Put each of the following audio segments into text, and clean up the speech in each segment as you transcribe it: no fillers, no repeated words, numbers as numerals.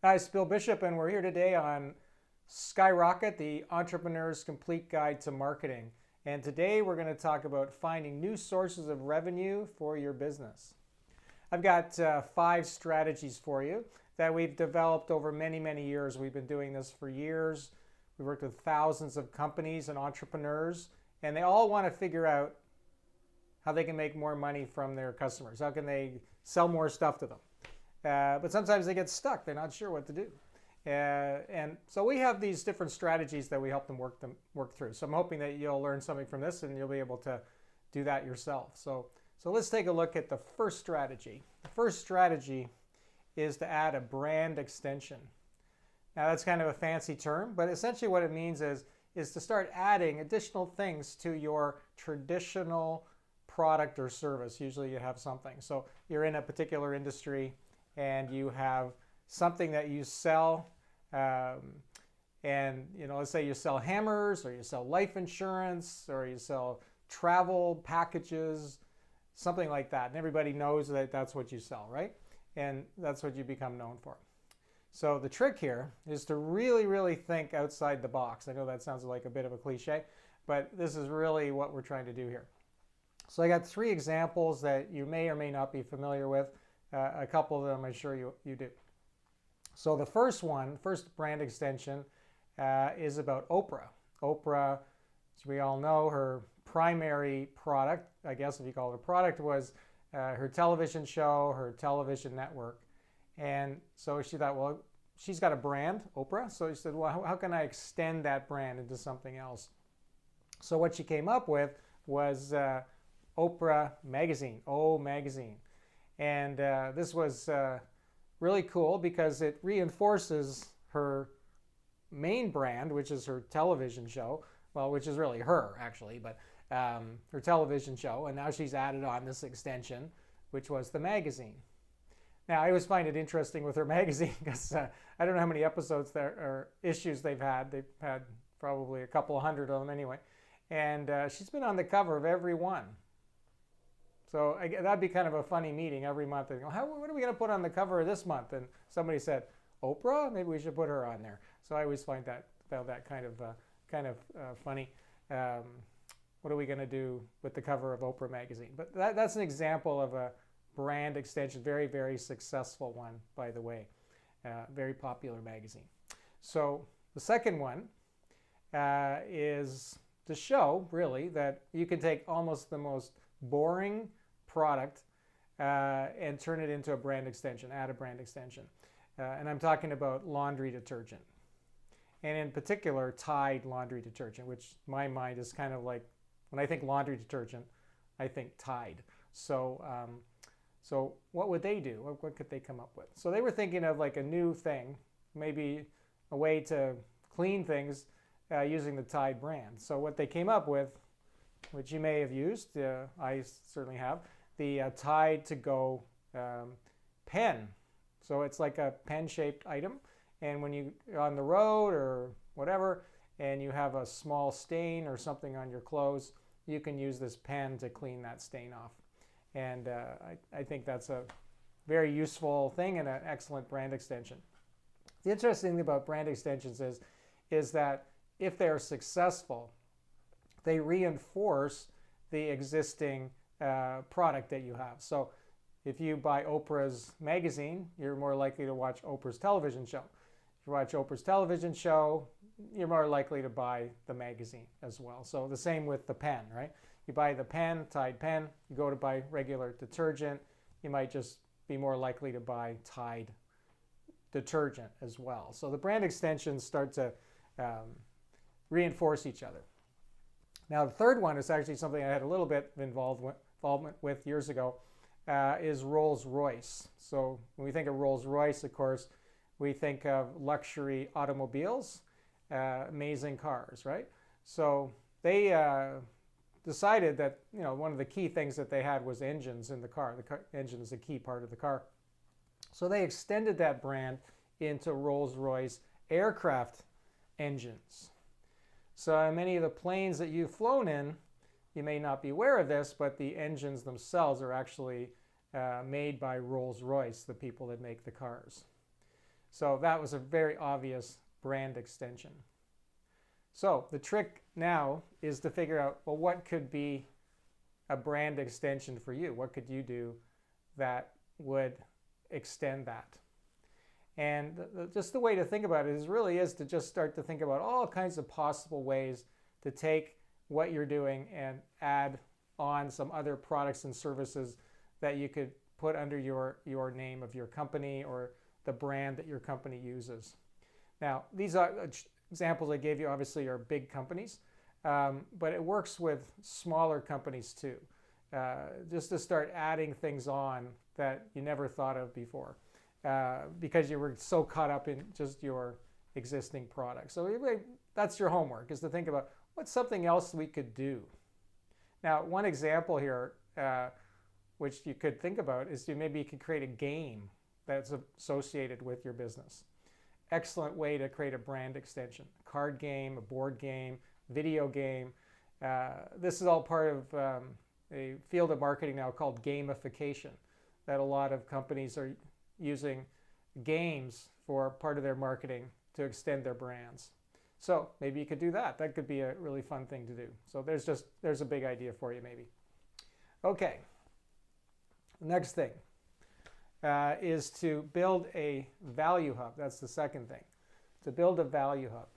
Hi, it's Bill Bishop, and we're here today on Skyrocket, the Entrepreneur's Complete Guide to Marketing. And today we're going to talk about finding new sources of revenue for your business. I've got 5 strategies for you that we've developed over many, many years. We've been doing this for years. We've worked with thousands of companies and entrepreneurs, and they all want to figure out how they can make more money from their customers. How can they sell more stuff to them? But sometimes they get stuck. They're not sure what to do. And so we have these different strategies that we help them work through. So I'm hoping that you'll learn something from this and you'll be able to do that yourself. So let's take a look at the first strategy. The first strategy is to add a brand extension. Now that's kind of a fancy term, but essentially what it means is to start adding additional things to your traditional product or service. Usually you have something. So you're in a particular industry and you have something that you sell, and let's say you sell hammers, or you sell life insurance, or you sell travel packages, something like that, and everybody knows that that's what you sell, right? And that's what you become known for. So the trick here is to really, really think outside the box. I know that sounds like a bit of a cliche, but this is really what we're trying to do here. So I got 3 examples that you may or may not be familiar with. A couple of them I'm sure you do. So the first brand extension, is about Oprah. Oprah, as we all know, her primary product, I guess if you call it a product, was her television show, her television network. And so she thought, well, she's got a brand, Oprah. So she said, well, how can I extend that brand into something else? So what she came up with was Oprah Magazine, O Magazine. And this was really cool because it reinforces her main brand, which is her television show, well, which is really her actually, but her television show. And now she's added on this extension, which was the magazine. Now, I always find it interesting with her magazine because I don't know how many episodes there or issues they've had. They've had probably a couple hundred of them anyway. And she's been on the cover of every one. So that'd be kind of a funny meeting every month. And go, what are we going to put on the cover of this month? And somebody said, Oprah? Maybe we should put her on there. So I always found that kind of funny. What are we going to do with the cover of Oprah magazine? But that's an example of a brand extension, very, very successful one, by the way. Very popular magazine. So the second one is to show, really, that you can take almost the most boring product and turn it into a brand extension, add a brand extension. And I'm talking about laundry detergent. And in particular, Tide laundry detergent, which my mind is kind of like, when I think laundry detergent, I think Tide. So what would they do? What could they come up with? So they were thinking of like a new thing, maybe a way to clean things using the Tide brand. So what they came up with, which you may have used, I certainly have, the Tide to Go pen. So it's like a pen-shaped item, and when you're on the road or whatever, and you have a small stain or something on your clothes, you can use this pen to clean that stain off. And I think that's a very useful thing and an excellent brand extension. The interesting thing about brand extensions is that if they're successful, they reinforce the existing product that you have. So if you buy Oprah's magazine, you're more likely to watch Oprah's television show. If you watch Oprah's television show, you're more likely to buy the magazine as well. So the same with the pen, right? You buy the pen, Tide pen, you go to buy regular detergent, you might just be more likely to buy Tide detergent as well. So the brand extensions start to reinforce each other. Now the third one is actually something I had a little bit of involvement with years ago, is Rolls-Royce. So when we think of Rolls-Royce, of course, we think of luxury automobiles, amazing cars, right? So they decided that one of the key things that they had was engines in the car. The engine is a key part of the car. So they extended that brand into Rolls-Royce aircraft engines. So many of the planes that you've flown in, you may not be aware of this, but the engines themselves are actually made by Rolls-Royce, the people that make the cars. So that was a very obvious brand extension. So the trick now is to figure out, well, what could be a brand extension for you? What could you do that would extend that? And just the way to think about it is to just start to think about all kinds of possible ways to take what you're doing and add on some other products and services that you could put under your name of your company or the brand that your company uses. Now, these are examples I gave you obviously are big companies, but it works with smaller companies too, just to start adding things on that you never thought of before. Because you were so caught up in just your existing product. So that's your homework, is to think about what's something else we could do. Now, one example here, which you could think about, is maybe you could create a game that's associated with your business. Excellent way to create a brand extension. A card game, a board game, video game. This is all part of a field of marketing now called gamification, that a lot of companies are using games for part of their marketing to extend their brands. So maybe you could do that. That could be a really fun thing to do. So there's a big idea for you maybe. Okay. Next thing is to build a value hub. That's the second thing. To build a value hub.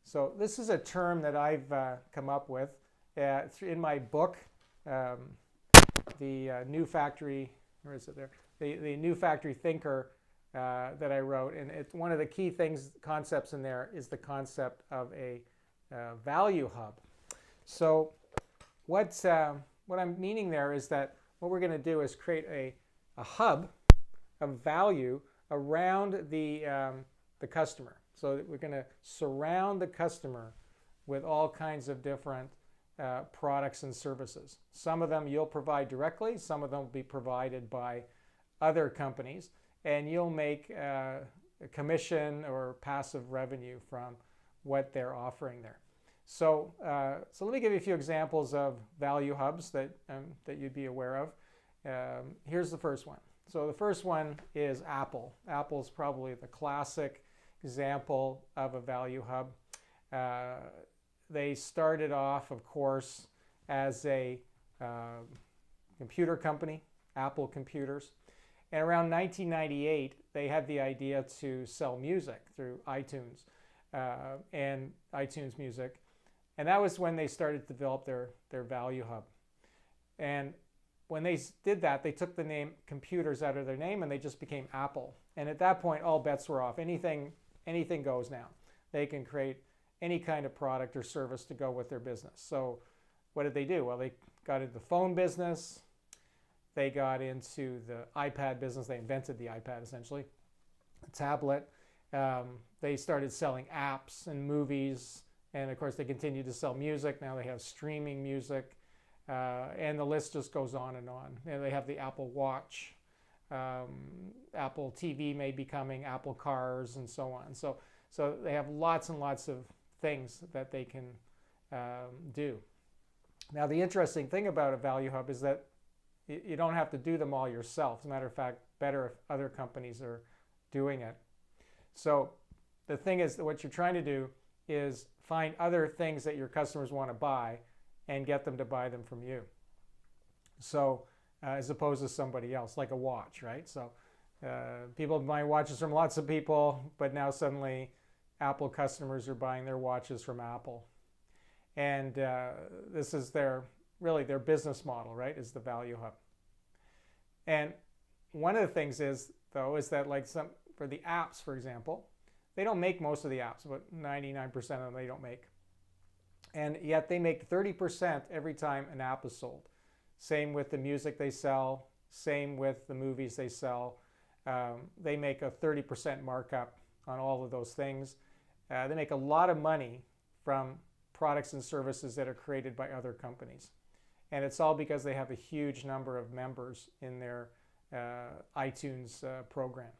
So this is a term that I've come up with in my book, the New Factory, where is it there? The New Factory Thinker that I wrote, and it's one of the key concepts in there is the concept of a value hub. So what I'm meaning there is that what we're going to do is create a hub of value around the customer. So that we're going to surround the customer with all kinds of different products and services. Some of them you'll provide directly, some of them will be provided by other companies, and you'll make a commission or passive revenue from what they're offering there. So, so let me give you a few examples of value hubs that you'd be aware of. Here's the first one. So the first one is Apple. Apple's probably the classic example of a value hub. They started off, of course, as a computer company, Apple Computers. And around 1998, they had the idea to sell music through iTunes and iTunes Music. And that was when they started to develop their value hub. And when they did that, they took the name Computers out of their name and they just became Apple. And at that point, all bets were off. Anything goes now. They can create any kind of product or service to go with their business. So what did they do? Well, they got into the phone business. They got into the iPad business. They invented the iPad, essentially, a tablet. They started selling apps and movies. And, of course, they continued to sell music. Now they have streaming music. And the list just goes on and on. And they have the Apple Watch. Apple TV may be coming, Apple Cars, and so on. So they have lots and lots of things that they can do. Now, the interesting thing about a value hub is that you don't have to do them all yourself. As a matter of fact, better if other companies are doing it. So the thing is that what you're trying to do is find other things that your customers want to buy and get them to buy them from you. So as opposed to somebody else, like a watch, right? So people buy watches from lots of people, but now suddenly Apple customers are buying their watches from Apple. And this is really their business model, right, is the value hub. And one of the things is that like for the apps, for example, they don't make most of the apps, but 99% of them they don't make. And yet they make 30% every time an app is sold. Same with the music they sell, same with the movies they sell. They make a 30% markup on all of those things. They make a lot of money from products and services that are created by other companies. And it's all because they have a huge number of members in their iTunes program.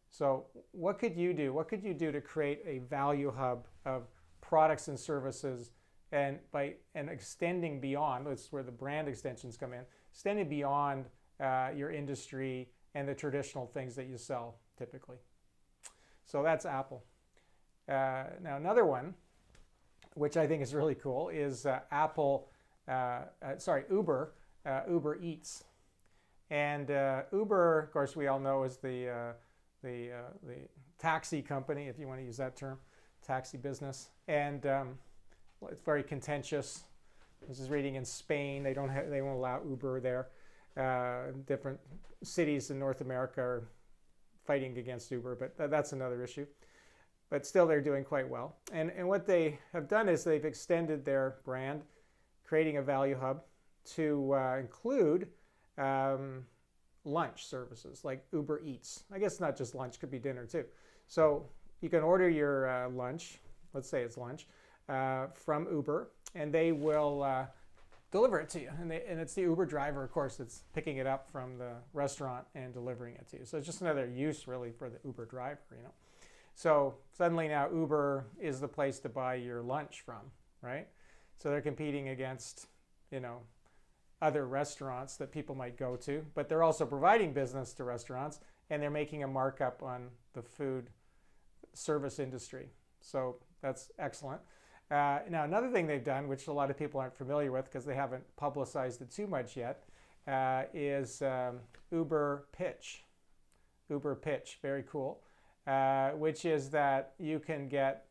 So what could you do? What could you do to create a value hub of products and services and extending beyond, that's where the brand extensions come in, extending beyond your industry and the traditional things that you sell typically? So that's Apple. Now another one, which I think is really cool, is Uber, Uber Eats. And Uber, of course, we all know is the taxi company, if you want to use that term, taxi business. And it's very contentious. This is reading in Spain. They won't allow Uber there. Different cities in North America are fighting against Uber, but that's another issue. But still, they're doing quite well. And what they have done is they've extended their brand, creating a value hub to include lunch services like Uber Eats. I guess not just lunch, could be dinner too. So you can order your lunch, let's say it's lunch, from Uber, and they will deliver it to you. And it's the Uber driver, of course, that's picking it up from the restaurant and delivering it to you. So it's just another use really for the Uber driver, you know. So suddenly now Uber is the place to buy your lunch from, right? So they're competing against, you know, other restaurants that people might go to, but they're also providing business to restaurants, and they're making a markup on the food service industry. So that's excellent. Now, another thing they've done, which a lot of people aren't familiar with because they haven't publicized it too much yet, is Uber Pitch. Uber Pitch, very cool, which is that you can get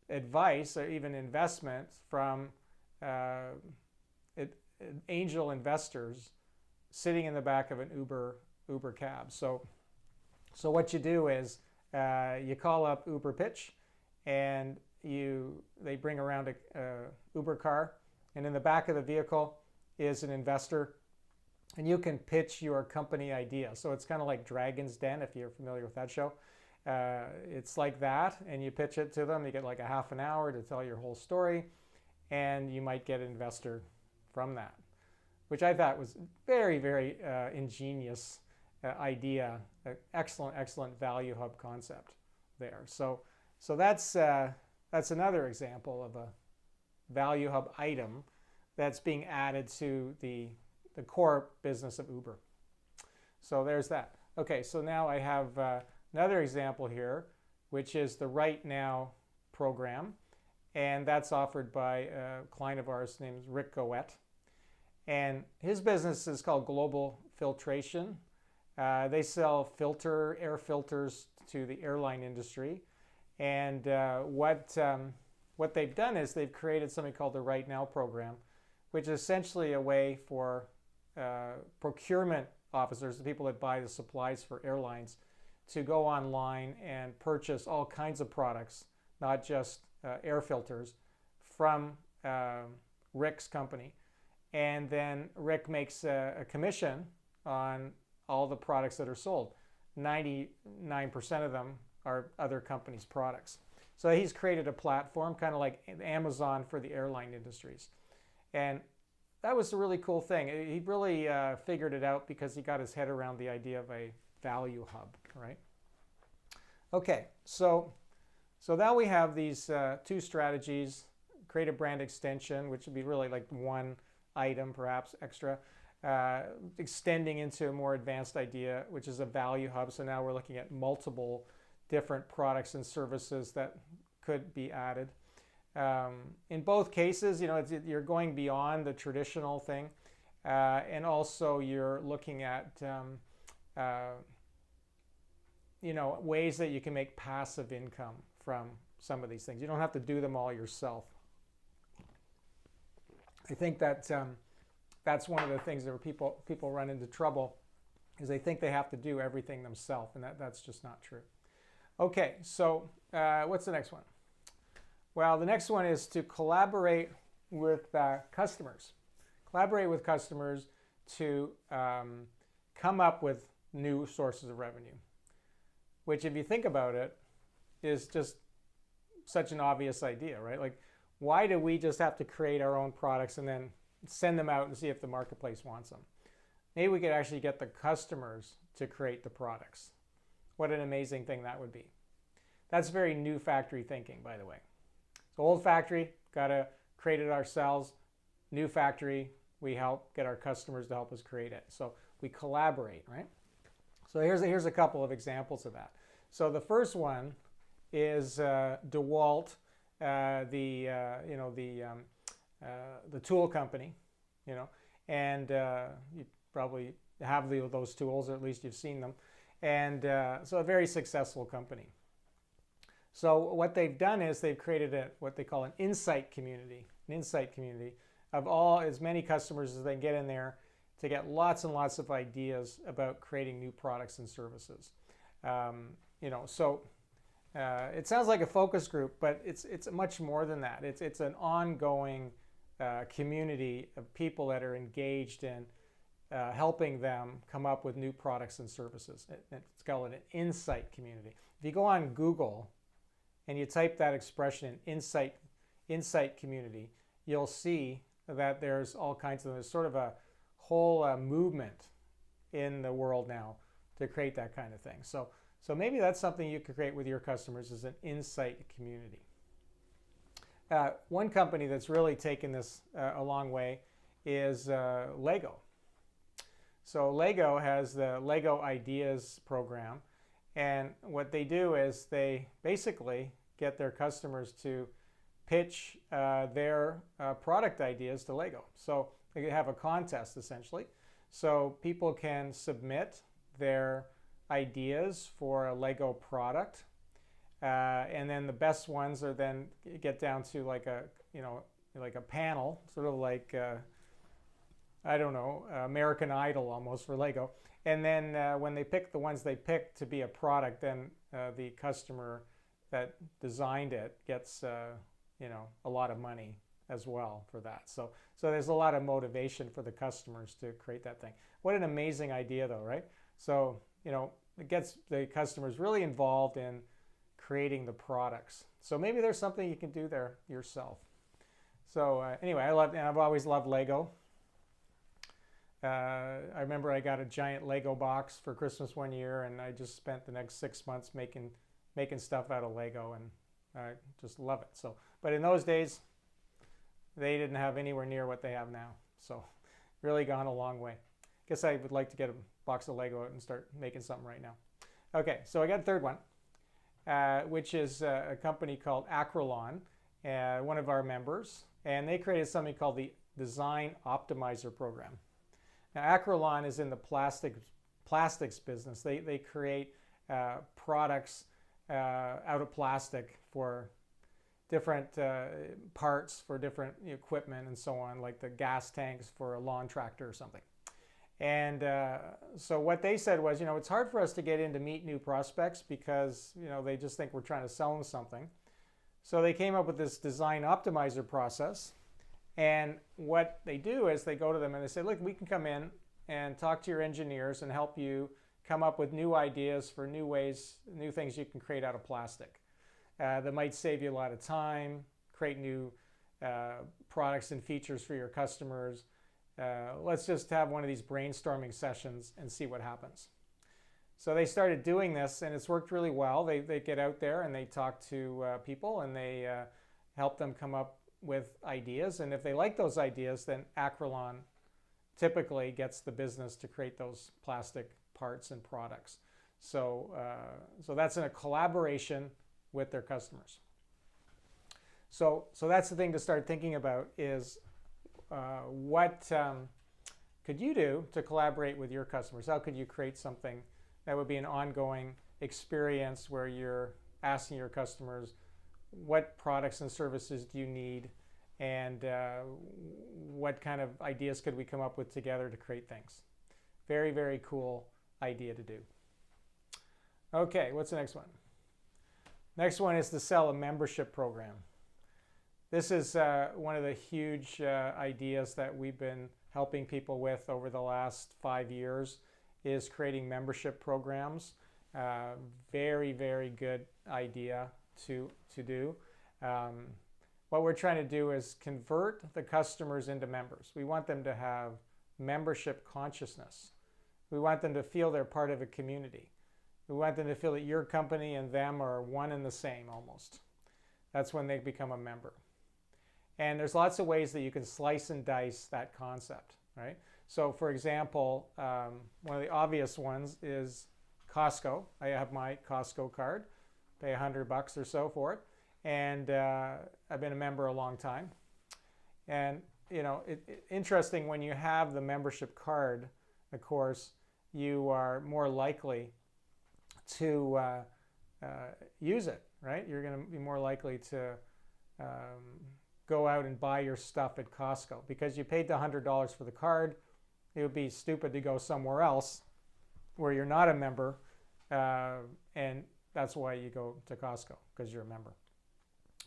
advice or even investment from angel investors sitting in the back of an Uber cab. So what you do is you call up Uber Pitch, and they bring around a Uber car, and in the back of the vehicle is an investor, and you can pitch your company idea. So it's kind of like Dragon's Den, if you're familiar with that show. It's like that, and you pitch it to them. You get like a half an hour to tell your whole story, and you might get an investor from that, which I thought was very, very ingenious idea. Excellent value hub concept there. So that's another example of a value hub item that's being added to the core business of Uber. So there's that. Okay, so now I have another example here, which is the Right Now program, and that's offered by a client of ours named Rick Goet. And his business is called Global Filtration. They sell air filters to the airline industry. And what they've done is they've created something called the Right Now program, which is essentially a way for procurement officers, the people that buy the supplies for airlines, to go online and purchase all kinds of products, not just air filters, from Rick's company. And then Rick makes a commission on all the products that are sold. 99% of them are other companies' products. So he's created a platform, kind of like Amazon for the airline industries. And that was a really cool thing. He really figured it out because he got his head around the idea of a value hub, right? Okay, so now we have these two strategies: create a brand extension, which would be really like one item, perhaps extra, extending into a more advanced idea, which is a value hub. So now we're looking at multiple different products and services that could be added. In both cases, you know, you're going beyond the traditional thing, and also you're looking at you know, ways that you can make passive income from some of these things. You don't have to do them all yourself. I think that that's one of the things that people run into trouble, is they think they have to do everything themselves, and that's just not true. Okay, so what's the next one? Well, the next one is to collaborate with customers. Collaborate with customers to come up with new sources of revenue, which, if you think about it, is just such an obvious idea, right? Like, why do we just have to create our own products and then send them out and see if the marketplace wants them? Maybe we could actually get the customers to create the products. What an amazing thing that would be. That's very new factory thinking, by the way. So old factory, got to create it ourselves. New factory, we help get our customers to help us create it. So we collaborate, right? So here's a couple of examples of that. So the first one is DeWalt, the tool company, and you probably have those tools, or at least you've seen them. And so a very successful company. So what they've done is they've created what they call an insight community of as many customers as they can get in there to get lots and lots of ideas about creating new products and services. It sounds like a focus group, but it's much more than that. It's an ongoing community of people that are engaged in helping them come up with new products and services. It's called an insight community. If you go on Google and you type that expression, insight community, you'll see that there's all kinds of, there's sort of a whole movement in the world now to create that kind of thing. So maybe that's something you could create with your customers, is an insight community. One company that's really taken this a long way is Lego. So Lego has the Lego Ideas program, and what they do is they basically get their customers to pitch their product ideas to Lego. So they have a contest essentially. So people can submit their ideas for a Lego product, and then the best ones are then get down to like a panel, sort of like I don't know, American Idol almost for Lego. And then when they pick the ones they pick to be a product, then the customer that designed it gets a lot of money as well for that. So there's a lot of motivation for the customers to create that thing. What an amazing idea though, right? So it gets the customers really involved in creating the products. So maybe there's something you can do there yourself. So anyway, I've always loved Lego. I remember I got a giant Lego box for Christmas one year, and I just spent the next 6 months making stuff out of Lego, and I just love it. So, but in those days, they didn't have anywhere near what they have now. So, really gone a long way. Guess I would like to get a box of Lego out and start making something right now. Okay, so I got a third one, which is a company called Acrolon, one of our members, and they created something called the Design Optimizer Program. Now, Acrolon is in the plastics business. They create products out of plastic for different parts for different equipment and so on, like the gas tanks for a lawn tractor or something. And so what they said was, it's hard for us to get in to meet new prospects because, they just think we're trying to sell them something. So they came up with this design optimizer process. And what they do is they go to them and they say, look, we can come in and talk to your engineers and help you come up with new ideas for new ways, new things you can create out of plastic that might save you a lot of time, create new products and features for your customers. Let's just have one of these brainstorming sessions and see what happens. So they started doing this, and it's worked really well. They get out there and they talk to people, and they help them come up with ideas. And if they like those ideas, then Acrolon typically gets the business to create those plastic parts and products. So that's in a collaboration with their customers. So that's the thing to start thinking about is what could you do to collaborate with your customers? How could you create something that would be an ongoing experience where you're asking your customers, what products and services do you need, and what kind of ideas could we come up with together to create things? Very, very cool idea to do. Okay, what's the next one? Next one is to sell a membership program. This is one of the huge ideas that we've been helping people with over the last 5 years, is creating membership programs. Very, very good idea to do. What we're trying to do is convert the customers into members. We want them to have membership consciousness. We want them to feel they're part of a community. We want them to feel that your company and them are one and the same almost. That's when they become a member. And there's lots of ways that you can slice and dice that concept, right? So for example, one of the obvious ones is Costco. I have my Costco card, pay $100 or so for it, and I've been a member a long time. And you know, interesting, when you have the membership card, of course, you are more likely to use it, right? You're going to be more likely to go out and buy your stuff at Costco because you paid the $100 for the card. It would be stupid to go somewhere else where you're not a member, and that's why you go to Costco, because you're a member.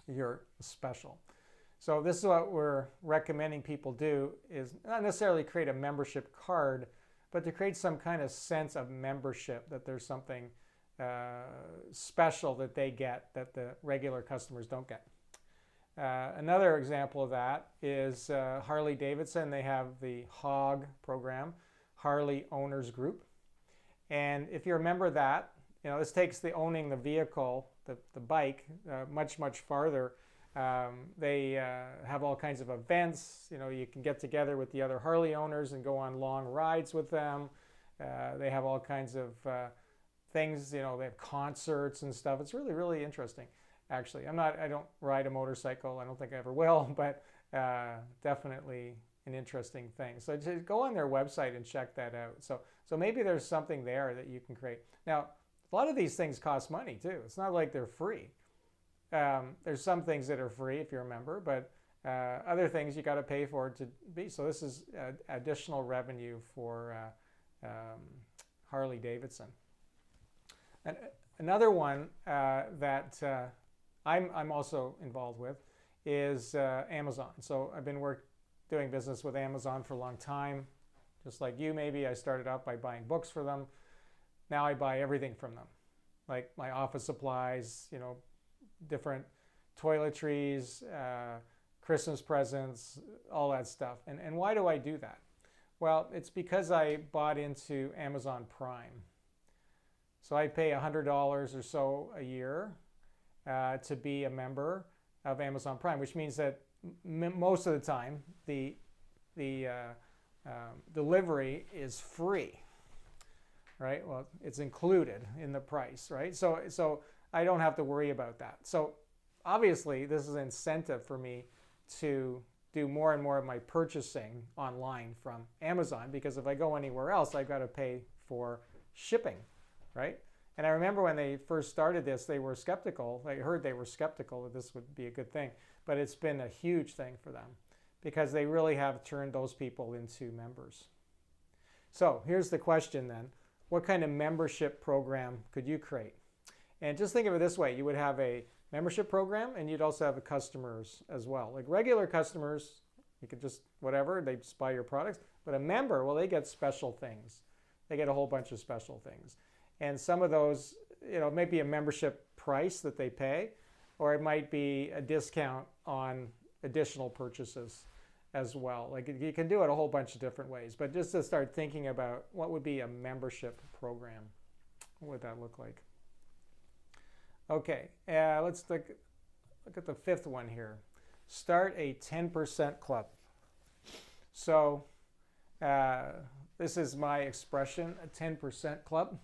You're special. So this is what we're recommending people do, is not necessarily create a membership card, but to create some kind of sense of membership, that there's something special that they get that the regular customers don't get. Another example of that is Harley Davidson. They have the HOG program, Harley Owners Group. And if you remember that, you know, this takes the owning the vehicle, the bike, much, much farther. They have all kinds of events. You know, you can get together with the other Harley owners and go on long rides with them. They have all kinds of things, you know, they have concerts and stuff. It's really, really interesting, actually. I don't ride a motorcycle. I don't think I ever will, but definitely an interesting thing. So just go on their website and check that out. So maybe there's something there that you can create. Now, a lot of these things cost money too. It's not like they're free. There's some things that are free if you're a member, but other things you got to pay for to be. So this is additional revenue for Harley Davidson. And another one that I'm also involved with is Amazon. So I've been doing business with Amazon for a long time. Just like you, maybe I started out by buying books for them. Now I buy everything from them, like my office supplies, you know, different toiletries, Christmas presents, all that stuff. And why do I do that? Well, it's because I bought into Amazon Prime. So I pay $100 or so a year to be a member of Amazon Prime, which means that most of the time the delivery is free, right? Well, it's included in the price, right? So I don't have to worry about that. So obviously this is an incentive for me to do more and more of my purchasing online from Amazon, because if I go anywhere else, I've got to pay for shipping, right? And I remember when they first started this, they were skeptical. I heard they were skeptical that this would be a good thing, but it's been a huge thing for them because they really have turned those people into members. So here's the question then. What kind of membership program could you create? And just think of it this way. You would have a membership program and you'd also have customers as well. Like regular customers, you could just whatever, they just buy your products. But a member, well, they get special things. They get a whole bunch of special things. And some of those, you know, it might be a membership price that they pay, or it might be a discount on additional purchases as well. Like you can do it a whole bunch of different ways, but just to start thinking about what would be a membership program, what would that look like? Okay, let's look at the fifth one here. Start a 10% club. So this is my expression, a 10% club.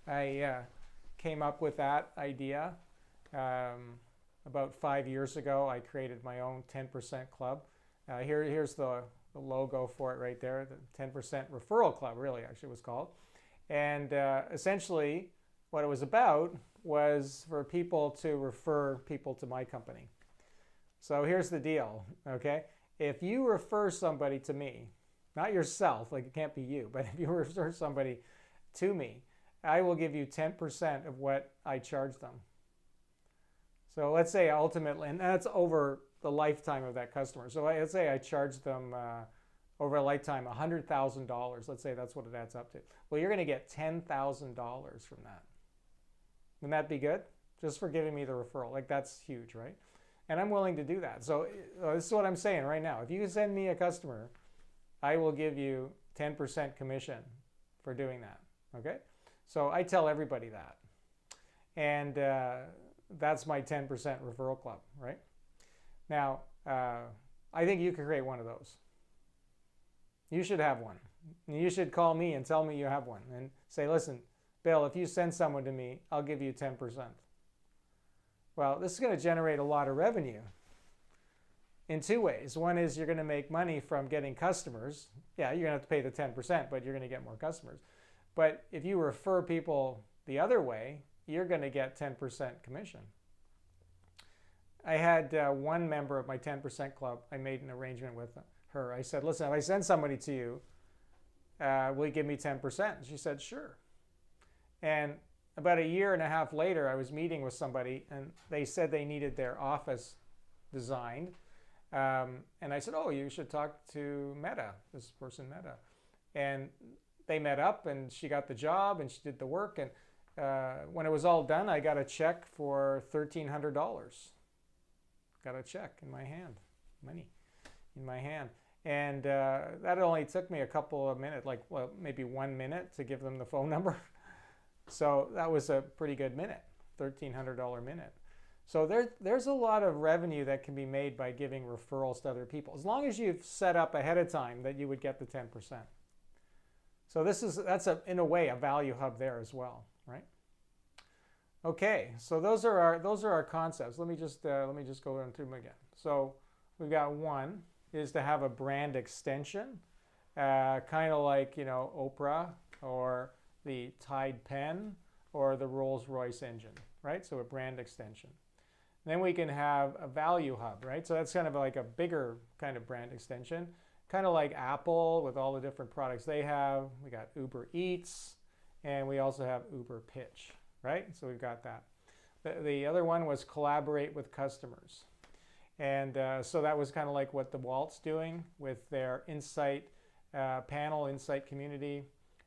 I came up with that idea about 5 years ago. I created my own 10% club. Here's the logo for it right there, the 10% referral club, really actually was called. And essentially what it was about was for people to refer people to my company. So here's the deal, okay? If you refer somebody to me, not yourself, like it can't be you, but if you refer somebody to me, I will give you 10% of what I charge them. So let's say ultimately, and that's over the lifetime of that customer. So let's say I charge them over a lifetime $100,000. Let's say that's what it adds up to. Well, you're going to get $10,000 from that. Wouldn't that be good? Just for giving me the referral. Like that's huge, right? And I'm willing to do that. So this is what I'm saying right now. If you send me a customer, I will give you 10% commission for doing that, okay? So I tell everybody that. And that's my 10% referral club, right? Now, I think you can create one of those. You should have one. You should call me and tell me you have one and say, listen, Bill, if you send someone to me, I'll give you 10%. Well, this is going to generate a lot of revenue in two ways. One is you're going to make money from getting customers. Yeah, you're going to have to pay the 10%, but you're going to get more customers. But if you refer people the other way, you're going to get 10% commission. I had one member of my 10% club, I made an arrangement with her. I said, listen, if I send somebody to you, will you give me 10%? And she said, sure. And about a year and a half later, I was meeting with somebody, and they said they needed their office designed. And I said, oh, you should talk to Meta, this person Meta. And they met up, and she got the job, and she did the work. And when it was all done, I got a check for $1,300. Got a check in my hand, money in my hand. And that only took me a couple of minutes, like, well, maybe 1 minute to give them the phone number. So that was a pretty good minute, $1,300 minute. So there's a lot of revenue that can be made by giving referrals to other people, as long as you've set up ahead of time that you would get the 10%. So that's in a way a value hub there as well, right? Okay, so those are our concepts. Let me just go through them again. So we've got one is to have a brand extension, kind of like, you know, Oprah or the Tide pen or the Rolls-Royce engine, right? So a brand extension. Then we can have a value hub, right? So that's kind of like a bigger kind of brand extension, kind of like Apple with all the different products they have. We got Uber Eats, and we also have Uber Pitch, right? So we've got that. The other one was collaborate with customers. And so that was kind of like what DeWalt's doing with their Insight panel, Insight community,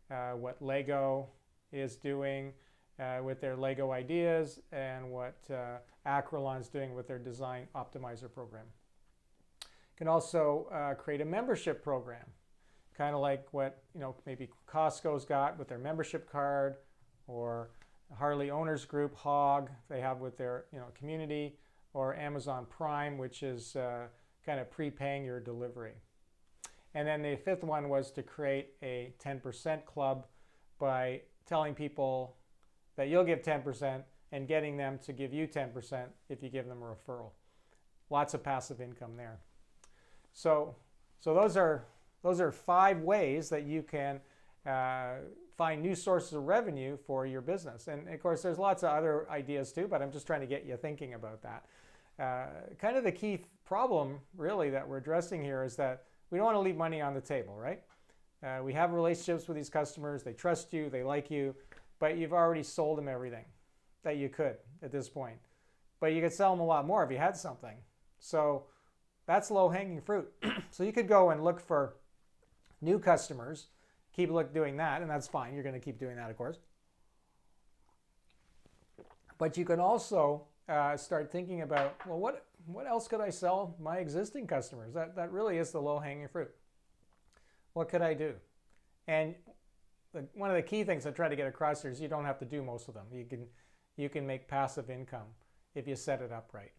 what Lego is doing with their Lego ideas, and what Acrelon's doing with their design optimizer program. You can also create a membership program, kind of like what, you know, maybe Costco's got with their membership card, or Harley Owners Group, HOG, they have with their, you know, community, or Amazon Prime, which is kind of prepaying your delivery. And then the fifth one was to create a 10% club by telling people that you'll give 10% and getting them to give you 10% if you give them a referral. Lots of passive income there. So those are 5 ways that you can find new sources of revenue for your business. And of course, there's lots of other ideas too, but I'm just trying to get you thinking about that. Kind of the key problem really that we're addressing here is that we don't want to leave money on the table, right? We have relationships with these customers, they trust you, they like you, but you've already sold them everything that you could at this point. But you could sell them a lot more if you had something. So that's low-hanging fruit. So you could go and look for new customers, keep doing that, and that's fine. You're going to keep doing that, of course. But you can also start thinking about, well, what else could I sell my existing customers? That really is the low-hanging fruit. What could I do? And one of the key things I try to get across here is you don't have to do most of them. You can make passive income if you set it up right.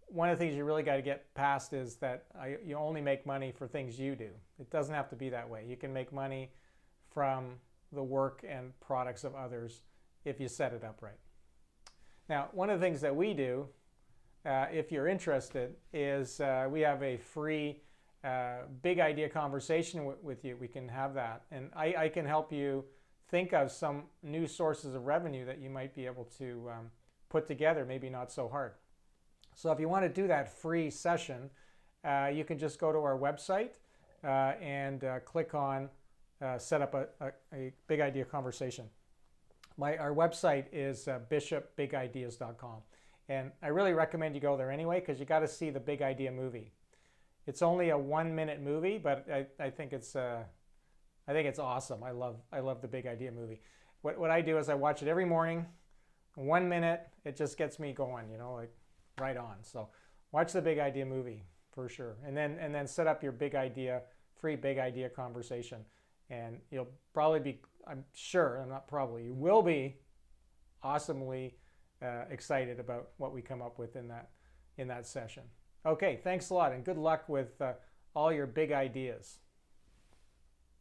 One of the things you really got to get past is that you only make money for things you do. It doesn't have to be that way. You can make money from the work and products of others if you set it up right. Now, one of the things that we do, if you're interested, is we have a free big idea conversation with you. We can have that. And I can help you think of some new sources of revenue that you might be able to put together, maybe not so hard. So if you want to do that free session, you can just go to our website and click on set up a big idea conversation. Our website is bishopbigideas.com. And I really recommend you go there anyway, because you got to see the Big Idea movie. It's only a 1-minute movie, but I think it's awesome. I love the Big Idea movie. What I do is I watch it every morning. 1 minute, it just gets me going, you know, like right on. So watch the Big Idea movie for sure, and then set up your Big Idea free Big Idea conversation, and you'll probably be, I'm sure, I'm not probably, you will be awesomely excited about what we come up with in that session. Okay, thanks a lot, and good luck with all your big ideas.